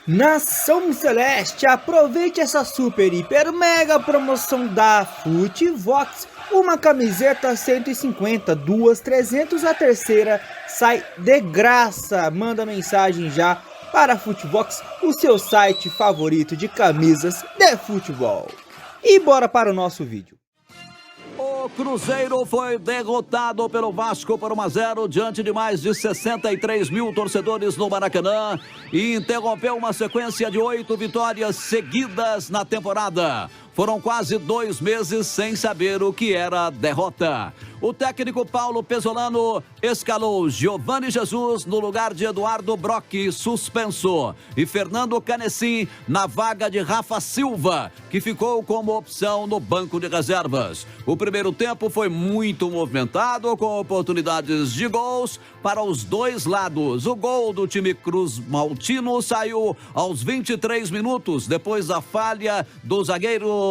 Nação Celeste, aproveite essa super, hiper, mega promoção da Futivox. Uma camiseta 150, duas 300, a terceira sai de graça. Manda mensagem já para a Futivox, o seu site favorito de camisas de futebol. E bora para o nosso vídeo. O Cruzeiro foi derrotado pelo Vasco por 1-0 diante de mais de 63 mil torcedores no Maracanã e interrompeu uma sequência de 8 vitórias seguidas na temporada. Foram quase 2 meses sem saber o que era derrota. O técnico Paulo Pesolano escalou Giovani Jesus no lugar de Eduardo Brock, suspenso, e Fernando Canessim na vaga de Rafa Silva, que ficou como opção no banco de reservas. O primeiro tempo foi muito movimentado, com oportunidades de gols para os dois lados. O gol do time Cruz Maltino saiu aos 23 minutos, depois da falha do zagueiro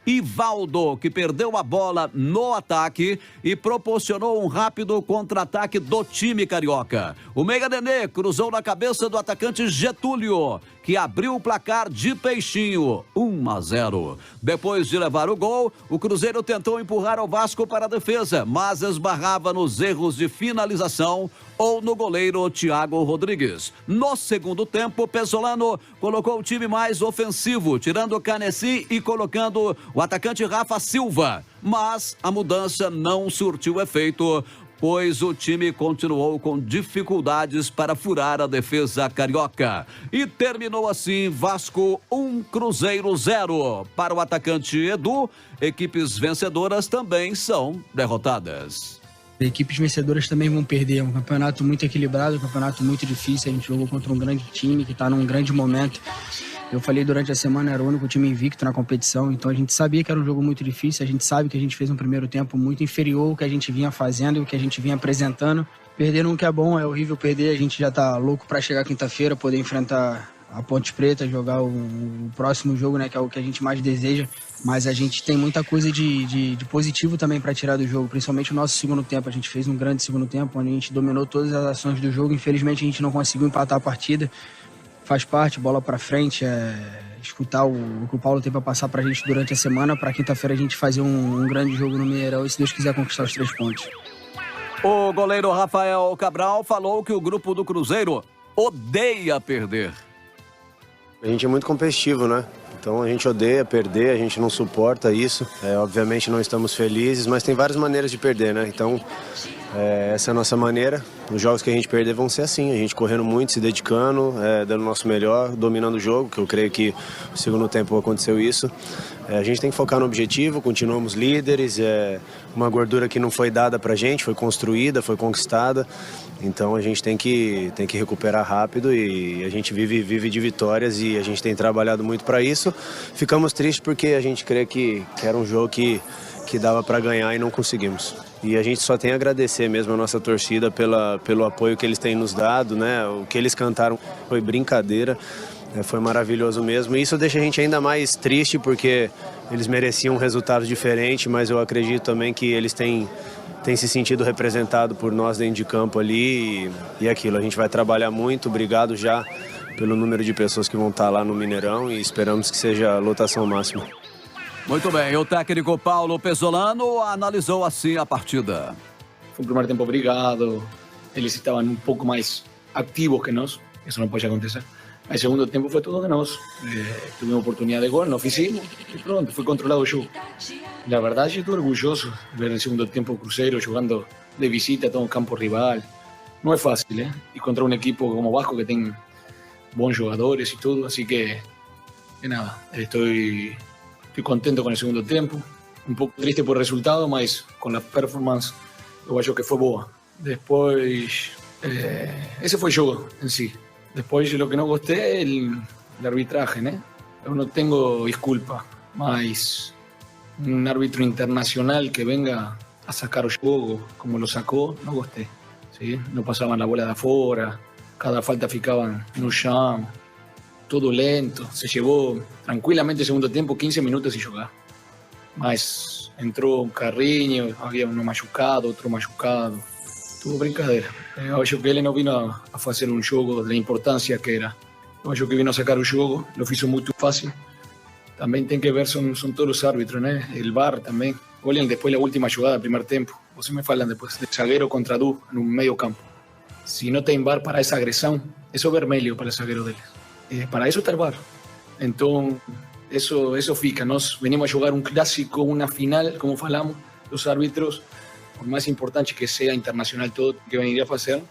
Ivaldo, que perdeu a bola no ataque e proporcionou um rápido contra-ataque do time carioca. O Meia Nenê cruzou na cabeça do atacante Getúlio, que abriu o placar de peixinho, 1-0. Depois de levar o gol, o Cruzeiro tentou empurrar o Vasco para a defesa, mas esbarrava nos erros de finalização ou no goleiro Thiago Rodrigues. No segundo tempo, Pesolano colocou o time mais ofensivo, tirando Canessim e colocando o atacante Rafa Silva. Mas a mudança não surtiu efeito, pois o time continuou com dificuldades para furar a defesa carioca. E terminou assim, Vasco 1, Cruzeiro 0. Para o atacante Edu, equipes vencedoras também são derrotadas. Equipes vencedoras também vão perder. É um campeonato muito equilibrado, um campeonato muito difícil. A gente jogou contra um grande time que está num grande momento. Eu falei durante a semana, era o único time invicto na competição, então a gente sabia que era um jogo muito difícil, a gente sabe que a gente fez um primeiro tempo muito inferior ao que a gente vinha fazendo e o que a gente vinha apresentando. Perder nunca é bom, é horrível perder, a gente já tá louco para chegar quinta-feira, poder enfrentar a Ponte Preta, jogar o próximo jogo, né, que é o que a gente mais deseja, mas a gente tem muita coisa de positivo também para tirar do jogo, principalmente o nosso segundo tempo. A gente fez um grande segundo tempo, onde a gente dominou todas as ações do jogo, infelizmente a gente não conseguiu empatar a partida. Faz parte, bola pra frente, escutar o que o Paulo tem pra passar pra gente durante a semana, pra quinta-feira a gente fazer um grande jogo no Mineirão e, se Deus quiser, conquistar os 3 pontos. O goleiro Rafael Cabral falou que o grupo do Cruzeiro odeia perder. A gente é muito competitivo, né? Então a gente odeia perder, a gente não suporta isso. Obviamente não estamos felizes, mas tem várias maneiras de perder, né? Então essa é a nossa maneira. Os jogos que a gente perder vão ser assim, a gente correndo muito, se dedicando, dando o nosso melhor, dominando o jogo, que eu creio que no segundo tempo aconteceu isso. A gente tem que focar no objetivo, continuamos líderes, uma gordura que não foi dada pra gente, foi construída, foi conquistada. Então a gente tem que recuperar rápido e a gente vive de vitórias e a gente tem trabalhado muito para isso. Ficamos tristes porque a gente crê que era um jogo que dava para ganhar e não conseguimos. E a gente só tem a agradecer mesmo a nossa torcida pelo apoio que eles têm nos dado, né? O que eles cantaram foi brincadeira, foi maravilhoso mesmo. E isso deixa a gente ainda mais triste porque eles mereciam um resultado diferente, mas eu acredito também que eles têm se sentido representado por nós dentro de campo ali e aquilo. A gente vai trabalhar muito, obrigado já pelo número de pessoas que vão estar lá no Mineirão e esperamos que seja a lotação máxima. Muito bem, o técnico Paulo Pesolano analisou assim a partida. Foi um primeiro tempo obrigado, eles estavam um pouco mais ativos que nós, isso não pode acontecer. Mas segundo tempo foi tudo de nós, tivemos oportunidade de gol, não fizemos e pronto, foi controlado o jogo. La verdade, estou orgulhoso de ver el segundo tempo o Cruzeiro jogando de visita a todo um campo rival. Não é fácil, e contra um equipo como o Vasco que tem bons jogadores e tudo, assim que nada, estou contento com o segundo tempo, um pouco triste por resultado, mas com a performance eu acho que foi boa. Depois, esse foi o jogo em si. Depois, o que não gostei é o arbitraje, né? Eu não tenho desculpa, mas um árbitro internacional que venga a sacar o jogo como lo sacou, não gostei. ¿Sí? Não passavam a bola de fora, cada falta ficava no chão, tudo lento. Se llevou tranquilamente o segundo tempo 15 minutos sem jogar. Mas entrou um Carrinho, havia um machucado, outro machucado. Tudo brincadeira. Eu acho que ele não vino a fazer um jogo da importância que era. Eu acho que vino a sacar o jogo, lo hizo muito fácil. Também tem que ver, são todos os árbitros, né? El VAR também. Olhem depois a última jogada, primeiro tempo. Vocês me falam depois de zagueiro contra Du no meio campo. Se não tem VAR para essa agressão, isso é vermelho para o zagueiro deles. Para isso está o VAR. Então, isso fica. Nós venimos a jogar um clássico, uma final, como falamos, os árbitros, por mais importante que seja internacional todo que veniria a fazer,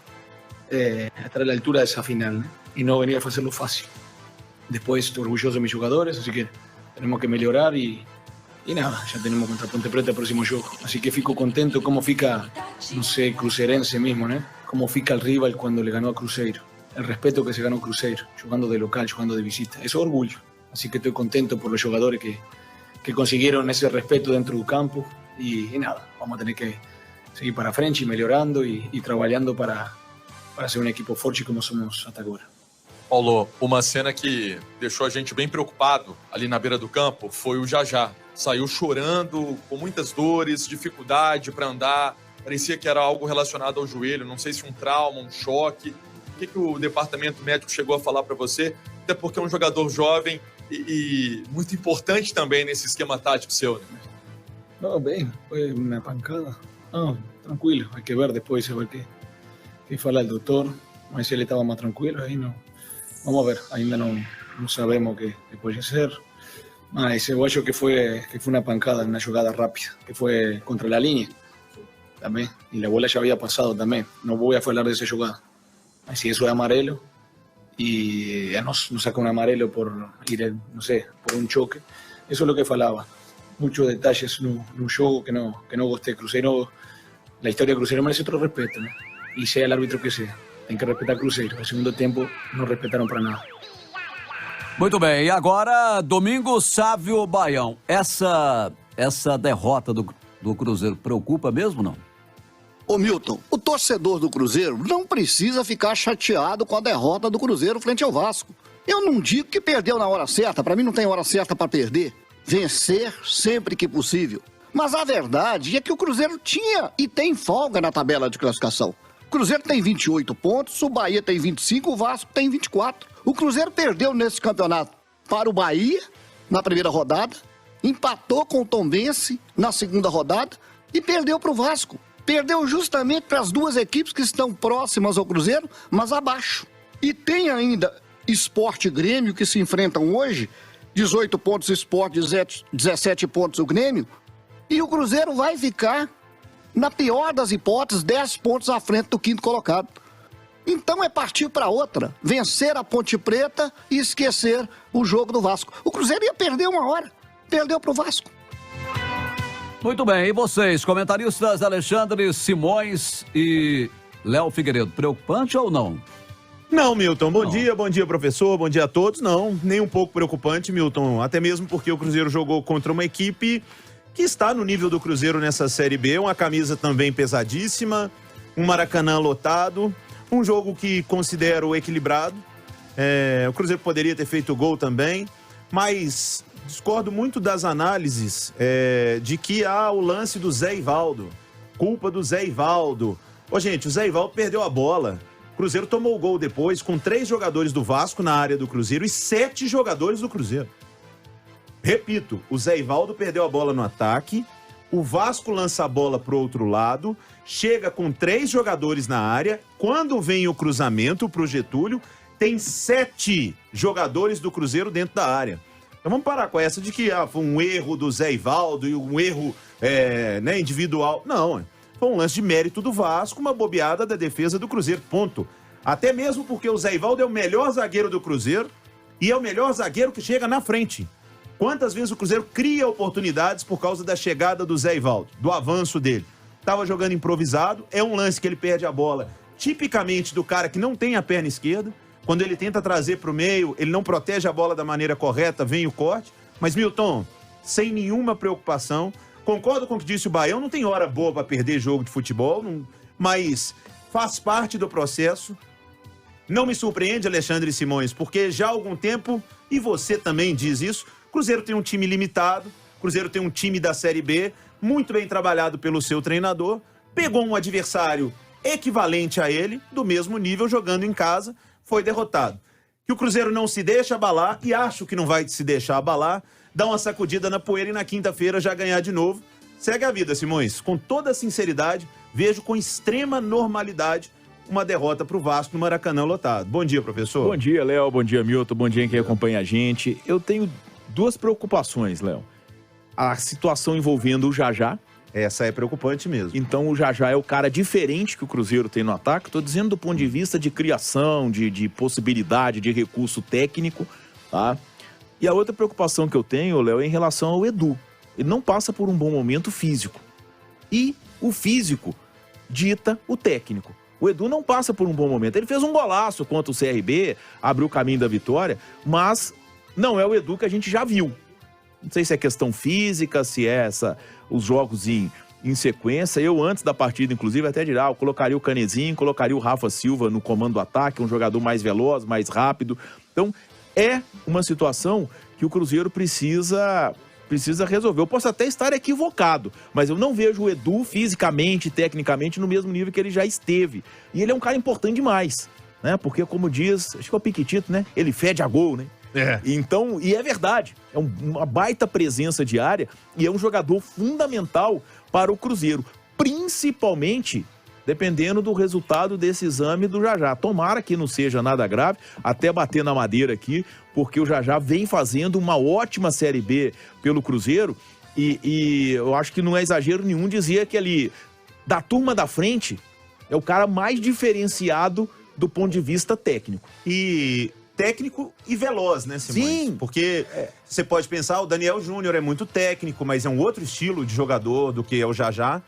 estar à altura dessa final, né? E não venir a fazê-lo fácil. Depois, estou orgulhoso de meus jogadores, assim que temos que melhorar e nada, já temos contra Ponte Preta o próximo jogo. Assim que fico contento como fica, não sei, Cruzeirense mesmo, né? Como fica o rival quando le ganhou a Cruzeiro. O respeito que se ganhou Cruzeiro, jogando de local, jogando de visita. Isso é orgulho. Assim que estou contento por os jogadores que conseguiram esse respeito dentro do campo. E nada, vamos a ter que seguir para frente, melhorando e trabalhando para ser um equipo forte como somos até agora. Paulo, uma cena que deixou a gente bem preocupado ali na beira do campo foi o Jajá. Saiu chorando, com muitas dores, dificuldade para andar. Parecia que era algo relacionado ao joelho, não sei se um trauma, um choque. O que o departamento médico chegou a falar para você? Até porque é um jogador jovem e muito importante também nesse esquema tático seu, né? Não, bem, foi uma pancada. Não, tranquilo, hay que ver depois, saber que fala o doutor. Mas se ele estava mais tranquilo, aí não. Vamos ver, ainda não sabemos o que pode ser. Mas eu acho que foi uma pancada, uma jogada rápida, que foi contra a linha também. E a bola já havia passado também. Não vou falar dessa jogada. Mas se isso é amarelo, e a nós nos saca um amarelo por ir, não sei, por um choque, isso é o que falava. Muitos detalhes no jogo que não gostei. Cruzeiro, a história do Cruzeiro merece outro respeito, né? E seja o árbitro que seja. Tem que respeitar Cruzeiro. No segundo tempo, não respeitaram para nada. Muito bem, e agora, Domingos Sávio Baião. Essa derrota do Cruzeiro preocupa mesmo, não? Ô Milton, o torcedor do Cruzeiro não precisa ficar chateado com a derrota do Cruzeiro frente ao Vasco. Eu não digo que perdeu na hora certa, para mim não tem hora certa para perder. Vencer sempre que possível. Mas a verdade é que o Cruzeiro tinha e tem folga na tabela de classificação. O Cruzeiro tem 28 pontos, o Bahia tem 25, o Vasco tem 24. O Cruzeiro perdeu nesse campeonato para o Bahia na primeira rodada, empatou com o Tombense na segunda rodada e perdeu para o Vasco. Perdeu justamente para as duas equipes que estão próximas ao Cruzeiro, mas abaixo. E tem ainda Sport e Grêmio que se enfrentam hoje, 18 pontos o Sport, 17 pontos o Grêmio, e o Cruzeiro vai ficar, na pior das hipóteses, 10 pontos à frente do quinto colocado. Então é partir para outra, vencer a Ponte Preta e esquecer o jogo do Vasco. O Cruzeiro ia perder uma hora, perdeu para o Vasco. Muito bem, e vocês, comentaristas Alexandre Simões e Léo Figueiredo, preocupante ou não? Não, Milton, bom dia, professor, bom dia a todos. Não, nem um pouco preocupante, Milton, até mesmo porque o Cruzeiro jogou contra uma equipe que está no nível do Cruzeiro nessa Série B, uma camisa também pesadíssima, um Maracanã lotado, um jogo que considero equilibrado. O Cruzeiro poderia ter feito gol também, mas discordo muito das análises de que há o lance do Zé Ivaldo, culpa do Zé Ivaldo. Ô, gente, o Zé Ivaldo perdeu a bola. O Cruzeiro tomou o gol depois com 3 jogadores do Vasco na área do Cruzeiro e 7 jogadores do Cruzeiro. Repito, o Zé Ivaldo perdeu a bola no ataque, o Vasco lança a bola pro outro lado, chega com 3 jogadores na área, quando vem o cruzamento pro Getúlio, tem 7 jogadores do Cruzeiro dentro da área. Então vamos parar com essa de que foi um erro do Zé Ivaldo e um erro individual. Não, foi um lance de mérito do Vasco, uma bobeada da defesa do Cruzeiro, ponto. Até mesmo porque o Zé Ivaldo é o melhor zagueiro do Cruzeiro e é o melhor zagueiro que chega na frente. Quantas vezes o Cruzeiro cria oportunidades por causa da chegada do Zé Ivaldo, do avanço dele? Tava jogando improvisado, é um lance que ele perde a bola, tipicamente do cara que não tem a perna esquerda. Quando ele tenta trazer para o meio, ele não protege a bola da maneira correta, vem o corte. Mas, Milton, sem nenhuma preocupação, concordo com o que disse o Baião, não tem hora boa para perder jogo de futebol, mas faz parte do processo. Não me surpreende, Alexandre Simões, porque já há algum tempo, e você também diz isso, Cruzeiro tem um time limitado, Cruzeiro tem um time da Série B, muito bem trabalhado pelo seu treinador, pegou um adversário equivalente a ele, do mesmo nível, jogando em casa, foi derrotado. que o Cruzeiro não se deixa abalar, e acho que não vai se deixar abalar, dá uma sacudida na poeira e na quinta-feira já ganhar de novo. Segue a vida, Simões. Com toda sinceridade, vejo com extrema normalidade uma derrota pro Vasco no Maracanã lotado. Bom dia, professor. Bom dia, Léo. Bom dia, Milton. Bom dia quem acompanha a gente. Eu tenho duas preocupações, Léo. A situação envolvendo o Jajá. Essa é preocupante mesmo. Então o Jajá é o cara diferente que o Cruzeiro tem no ataque. Estou dizendo do ponto de vista de criação, de possibilidade, de recurso técnico, tá? E a outra preocupação que eu tenho, Léo, é em relação ao Edu. Ele não passa por um bom momento físico. E o físico dita o técnico. O Edu não passa por um bom momento. Ele fez um golaço contra o CRB, abriu o caminho da vitória, mas não é o Edu que a gente já viu. Não sei se é questão física, se é os jogos em sequência. Eu, antes da partida, inclusive, até diria, eu colocaria o Canezinho, colocaria o Rafa Silva no comando do ataque, um jogador mais veloz, mais rápido. Então, é uma situação que o Cruzeiro precisa resolver. Eu posso até estar equivocado, mas eu não vejo o Edu fisicamente, tecnicamente, no mesmo nível que ele já esteve. E ele é um cara importante demais, né? Porque, como diz, acho que é o Piquitito, né? Ele fede a gol, né? Então, e é verdade, é uma baita presença diária e é um jogador fundamental para o Cruzeiro, principalmente dependendo do resultado desse exame do Jajá. Tomara que não seja nada grave, até bater na madeira aqui, porque o Jajá vem fazendo uma ótima Série B pelo Cruzeiro e eu acho que não é exagero nenhum dizer que ali, da turma da frente, é o cara mais diferenciado do ponto de vista técnico. E técnico e veloz, né, Simões? Sim. Porque você pode pensar, o Daniel Júnior é muito técnico, mas é um outro estilo de jogador do que é o Jajá.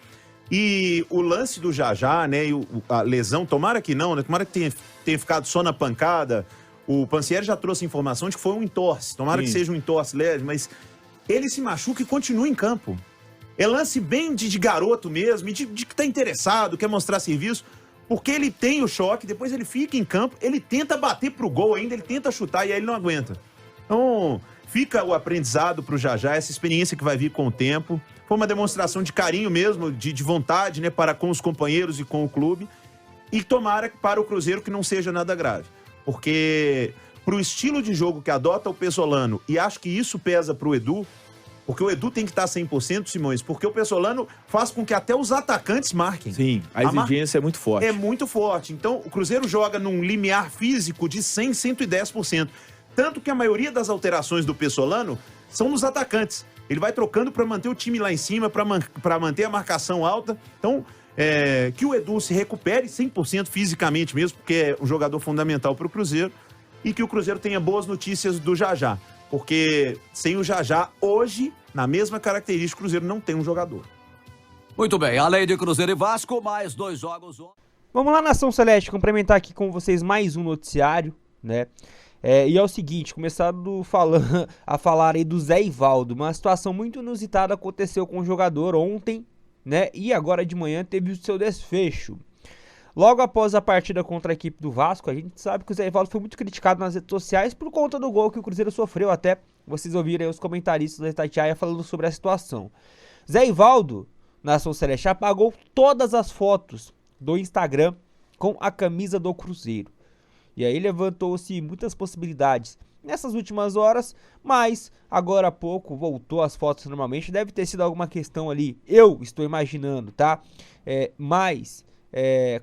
E o lance do Jajá, né, e a lesão, tomara que não, né, tomara que tenha ficado só na pancada. O Pansieri já trouxe informação de que foi um entorse, tomara que seja um entorse leve, mas ele se machuca e continua em campo. É lance bem de garoto mesmo, de que tá interessado, quer mostrar serviço, porque ele tem o choque, depois ele fica em campo, ele tenta bater pro gol ainda, ele tenta chutar e aí ele não aguenta. Então, fica o aprendizado pro Jajá, essa experiência que vai vir com o tempo. Foi uma demonstração de carinho mesmo, de vontade, né, para com os companheiros e com o clube. E tomara para o Cruzeiro que não seja nada grave. Porque pro estilo de jogo que adota o Pessolano, e acho que isso pesa pro Edu, porque o Edu tem que estar 100%, Simões, porque o Pessolano faz com que até os atacantes marquem. Sim, a exigência é muito forte. É muito forte. Então, o Cruzeiro joga num limiar físico de 100, 110%. Tanto que a maioria das alterações do Pessolano são nos atacantes. Ele vai trocando para manter o time lá em cima, para manter a marcação alta. Então, que o Edu se recupere 100% fisicamente mesmo, porque é um jogador fundamental para o Cruzeiro. E que o Cruzeiro tenha boas notícias do Jajá. Porque sem o Jajá, hoje, na mesma característica, o Cruzeiro não tem um jogador. Muito bem, além de Cruzeiro e Vasco, mais 2 jogos. Vamos lá, Nação Celeste, complementar aqui com vocês mais um noticiário, né? E é o seguinte, começaram a falar aí do Zé Ivaldo. Uma situação muito inusitada aconteceu com o jogador ontem, né? E agora de manhã teve o seu desfecho. Logo após a partida contra a equipe do Vasco, a gente sabe que o Zé Ivaldo foi muito criticado nas redes sociais por conta do gol que o Cruzeiro sofreu. Até vocês ouviram aí os comentaristas da Itatiaia falando sobre a situação. Zé Ivaldo, Nação Celeste, apagou todas as fotos do Instagram com a camisa do Cruzeiro. E aí levantou-se muitas possibilidades nessas últimas horas, mas agora há pouco voltou as fotos normalmente. Deve ter sido alguma questão ali, eu estou imaginando, tá?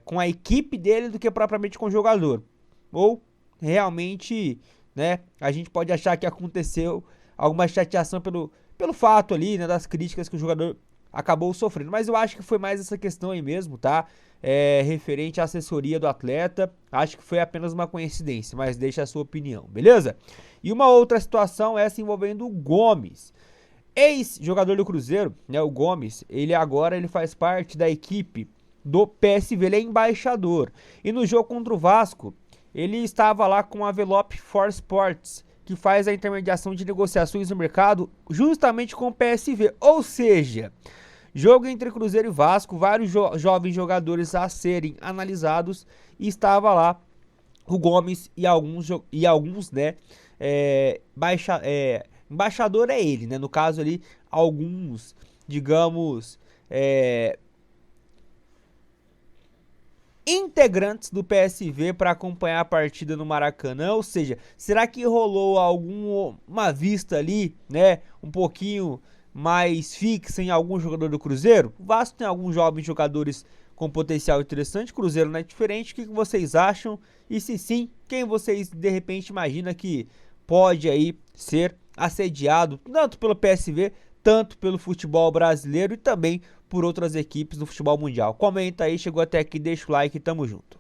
Com a equipe dele do que propriamente com o jogador. Ou realmente, né, a gente pode achar que aconteceu alguma chateação pelo fato ali, né, das críticas que o jogador acabou sofrendo. Mas eu acho que foi mais essa questão aí mesmo, tá? Referente à assessoria do atleta. Acho que foi apenas uma coincidência, mas deixa a sua opinião, beleza? E uma outra situação, essa envolvendo o Gomes. Ex-jogador do Cruzeiro, né, o Gomes, ele faz parte da equipe do PSV, ele é embaixador. E no jogo contra o Vasco, ele estava lá com a Velope For Sports, que faz a intermediação de negociações no mercado justamente com o PSV. Ou seja, jogo entre Cruzeiro e Vasco, vários jovens jogadores a serem analisados, e estava lá o Gomes e alguns, né, embaixador é ele, né, no caso ali, alguns, digamos, integrantes do PSV para acompanhar a partida no Maracanã, ou seja, será que rolou alguma vista ali, né, um pouquinho mais fixa em algum jogador do Cruzeiro? O Vasco tem alguns jovens jogadores com potencial interessante, o Cruzeiro não é diferente. O que vocês acham? E se sim, quem vocês de repente imagina que pode aí ser assediado tanto pelo PSV, tanto pelo futebol brasileiro e também por outras equipes do futebol mundial? Comenta aí, chegou até aqui, deixa o like e tamo junto.